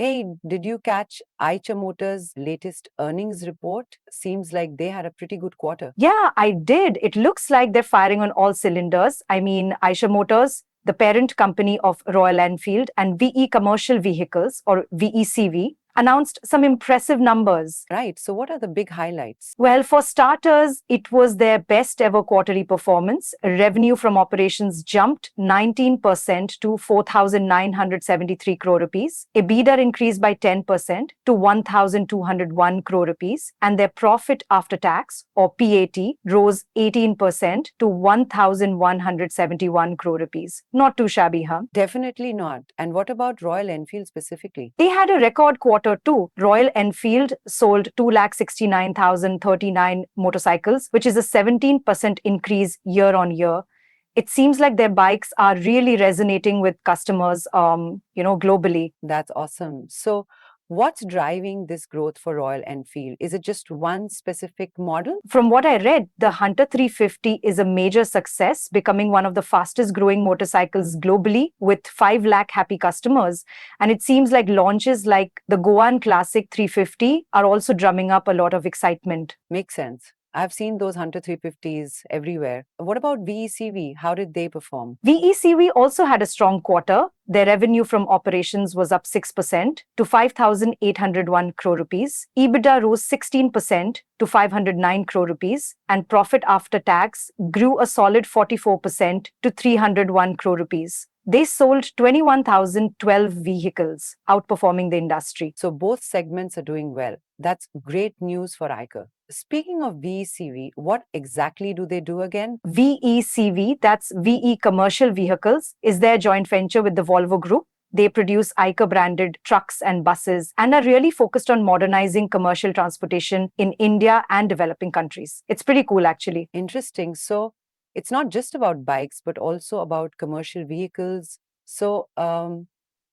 Hey, did you catch Eicher Motors' latest earnings report? Seems like they had a pretty good quarter. Yeah, I did. It looks like they're firing on all cylinders. I mean, Eicher Motors, the parent company of Royal Enfield, and VE Commercial Vehicles, or VECV, announced some impressive numbers. Right, so what are the big highlights? Well, for starters, it was their best ever quarterly performance. Revenue from operations jumped 19% to 4,973 crore rupees. EBITDA increased by 10% to 1,201 crore rupees. And their profit after tax, or PAT, rose 18% to 1,171 crore rupees. Not too shabby, huh? Definitely not. And what about Royal Enfield specifically? They had a record quarter too. Royal Enfield sold 2,69,039 motorcycles, which is a 17% increase year on year. It seems like their bikes are really resonating with customers, globally. That's awesome. So, what's driving this growth for Royal Enfield? Is it just one specific model? From what I read, the Hunter 350 is a major success, becoming one of the fastest growing motorcycles globally with 5 lakh happy customers. And it seems like launches like the Goan Classic 350 are also drumming up a lot of excitement. Makes sense. I've seen those Hunter 350s everywhere. What about VECV? How did they perform? VECV also had a strong quarter. Their revenue from operations was up 6% to 5,801 crore rupees. EBITDA rose 16% to 509 crore rupees. And profit after tax grew a solid 44% to 301 crore rupees. They sold 21,012 vehicles, outperforming the industry. So, both segments are doing well. That's great news for Eicher. Speaking of VECV, what exactly do they do again? VECV, that's VE Commercial Vehicles, is their joint venture with the Volvo Group. They produce Eicher branded trucks and buses and are really focused on modernizing commercial transportation in India and developing countries. It's pretty cool, actually. Interesting. So, it's not just about bikes, but also about commercial vehicles. So,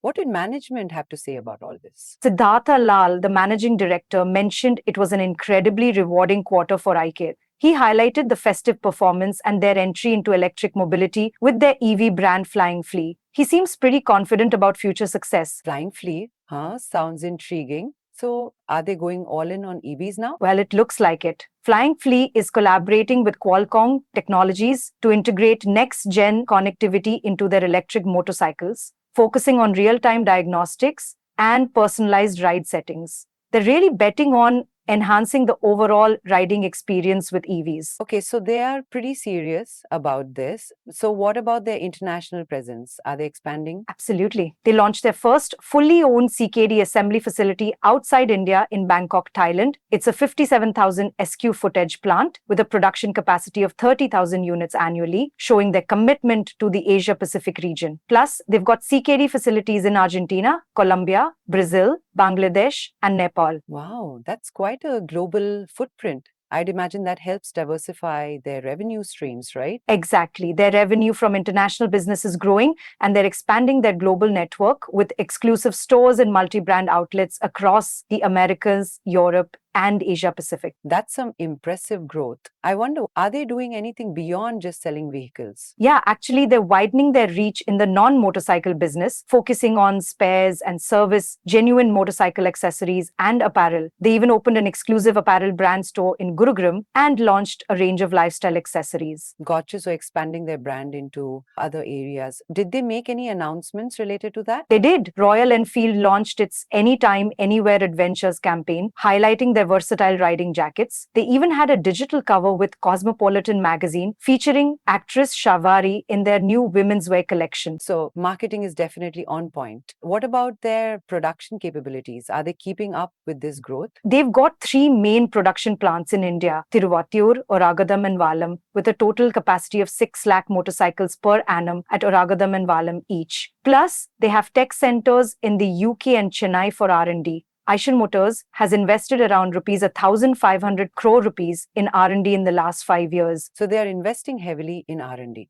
what did management have to say about all this? Siddhartha Lal, the managing director, mentioned it was an incredibly rewarding quarter for iCare. He highlighted the festive performance and their entry into electric mobility with their EV brand Flying Flea. He seems pretty confident about future success. Flying Flea, huh? Sounds intriguing. So, are they going all in on EVs now? Well, it looks like it. Flying Flea is collaborating with Qualcomm Technologies to integrate next-gen connectivity into their electric motorcycles, focusing on real-time diagnostics and personalized ride settings. They're really betting on enhancing the overall riding experience with EVs. Okay, so they are pretty serious about this. So, what about their international presence? Are they expanding? Absolutely. They launched their first fully owned CKD assembly facility outside India in Bangkok, Thailand. It's a 57,000 SQ footage plant with a production capacity of 30,000 units annually, showing their commitment to the Asia Pacific region. Plus, they've got CKD facilities in Argentina, Colombia, Brazil, Bangladesh, and Nepal. Wow, that's quite a global footprint. I'd imagine that helps diversify their revenue streams, right? Exactly. Their revenue from international business is growing and they're expanding their global network with exclusive stores and multi-brand outlets across the Americas, Europe, and Asia Pacific. That's some impressive growth. I wonder, are they doing anything beyond just selling vehicles? Yeah, actually, they're widening their reach in the non-motorcycle business, focusing on spares and service, genuine motorcycle accessories, and apparel. They even opened an exclusive apparel brand store in Gurugram and launched a range of lifestyle accessories. Gotcha, so expanding their brand into other areas. Did they make any announcements related to that? They did. Royal Enfield launched its Anytime, Anywhere Adventures campaign, highlighting their versatile riding jackets. They even had a digital cover with Cosmopolitan magazine featuring actress Shavari in their new women's wear collection. So, marketing is definitely on point. What about their production capabilities? Are they keeping up with this growth? They've got 3 main production plants in India, Tiruvattur, Oragadam, and Vallam, with a total capacity of 6 lakh motorcycles per annum at Oragadam and Vallam each. Plus, they have tech centers in the UK and Chennai for R&D. Eicher Motors has invested around rupees 1,500 crore rupees in R&D in the last 5 years. So, they are investing heavily in R&D.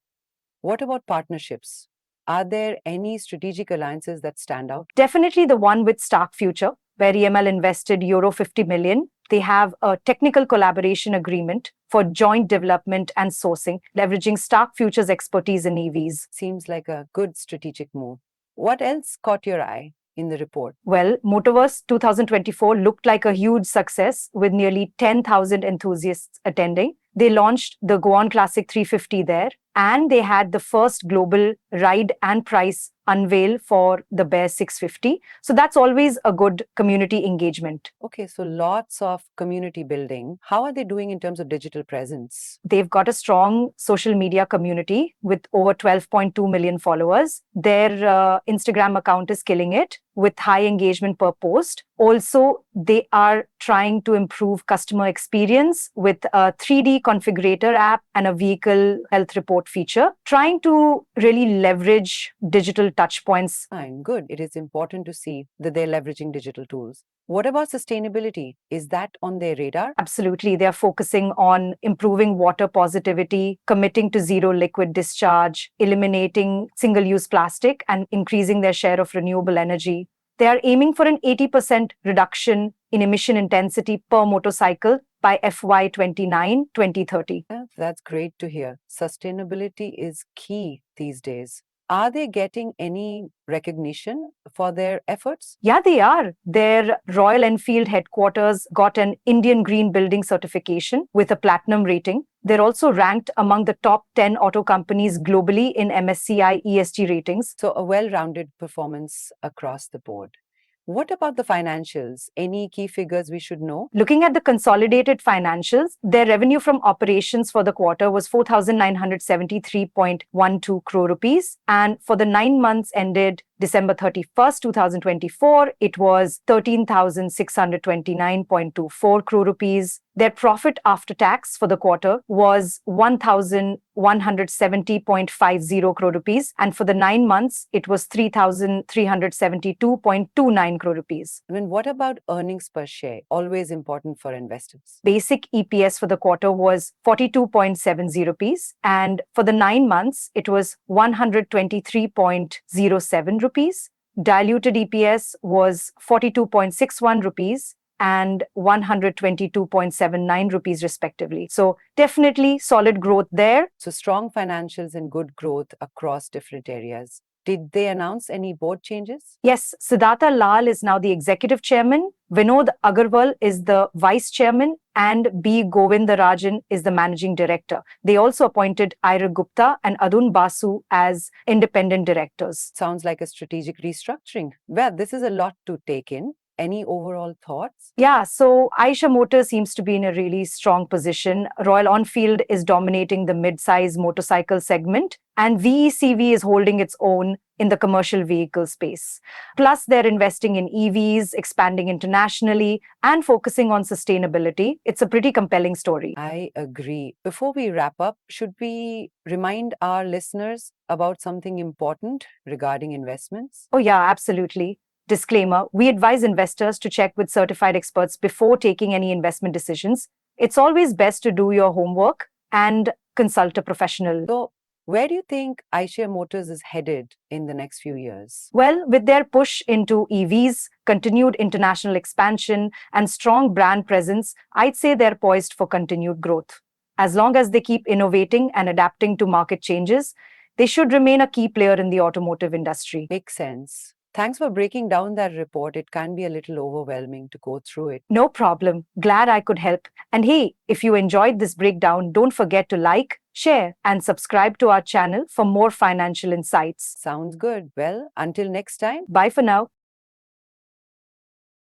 What about partnerships? Are there any strategic alliances that stand out? Definitely the one with Stark Future, where EML invested euro 50 million. They have a technical collaboration agreement for joint development and sourcing, leveraging Stark Future's expertise in EVs. Seems like a good strategic move. What else caught your eye? in the report? Well, Motorverse 2024 looked like a huge success with nearly 10,000 enthusiasts attending. They launched the Goan Classic 350 there, and they had the first global ride and price unveil for the Bear 650. So that's always a good community engagement. Okay, so lots of community building. How are they doing in terms of digital presence? They've got a strong social media community with over 12.2 million followers. Their Instagram account is killing it with high engagement per post. Also, they are trying to improve customer experience with a 3D configurator app and a vehicle health report feature, trying to really leverage digital touchpoints. Fine, good. It is important to see that they're leveraging digital tools. What about sustainability? Is that on their radar? Absolutely. They are focusing on improving water positivity, committing to zero liquid discharge, eliminating single-use plastic, and increasing their share of renewable energy. They are aiming for an 80% reduction in emission intensity per motorcycle by FY 2030. Yeah, that's great to hear. Sustainability is key these days. Are they getting any recognition for their efforts? Yeah, they are. Their Royal Enfield headquarters got an Indian Green Building certification with a platinum rating. They're also ranked among the top 10 auto companies globally in MSCI ESG ratings. So, a well rounded performance across the board. What about the financials? Any key figures we should know? Looking at the consolidated financials, their revenue from operations for the quarter was 4,973.12 crore rupees. And for the 9 months ended December 31st, 2024, it was 13,629.24 crore rupees. Their profit after tax for the quarter was 1,170.50 crore rupees. And for the 9 months, it was 3,372.29 crore rupees. I mean, what about earnings per share? Always important for investors. Basic EPS for the quarter was 42.70 rupees. And for the 9 months, it was 123.07 rupees. Diluted EPS was 42.61 rupees and 122.79 rupees respectively. So definitely solid growth there. So, strong financials and good growth across different areas. Did they announce any board changes? Yes, Siddhartha Lal is now the executive chairman, Vinod Agarwal is the vice chairman, and B. Govindarajan is the managing director. They also appointed Ira Gupta and Adun Basu as independent directors. Sounds like a strategic restructuring. Well, this is a lot to take in. Any overall thoughts? Yeah, so Eicher Motors seems to be in a really strong position. Royal Enfield is dominating the mid-size motorcycle segment, and VECV is holding its own in the commercial vehicle space. Plus, they're investing in EVs, expanding internationally, and focusing on sustainability. It's a pretty compelling story. I agree. Before we wrap up, should we remind our listeners about something important regarding investments? Oh, yeah, absolutely. Disclaimer, we advise investors to check with certified experts before taking any investment decisions. It's always best to do your homework and consult a professional. So, where do you think Eicher Motors is headed in the next few years? Well, with their push into EVs, continued international expansion, and strong brand presence, I'd say they're poised for continued growth. As long as they keep innovating and adapting to market changes, they should remain a key player in the automotive industry. Makes sense. Thanks for breaking down that report. It can be a little overwhelming to go through it. No problem. Glad I could help. And hey, if you enjoyed this breakdown, don't forget to like, share, and subscribe to our channel for more financial insights. Sounds good. Well, until next time. Bye for now.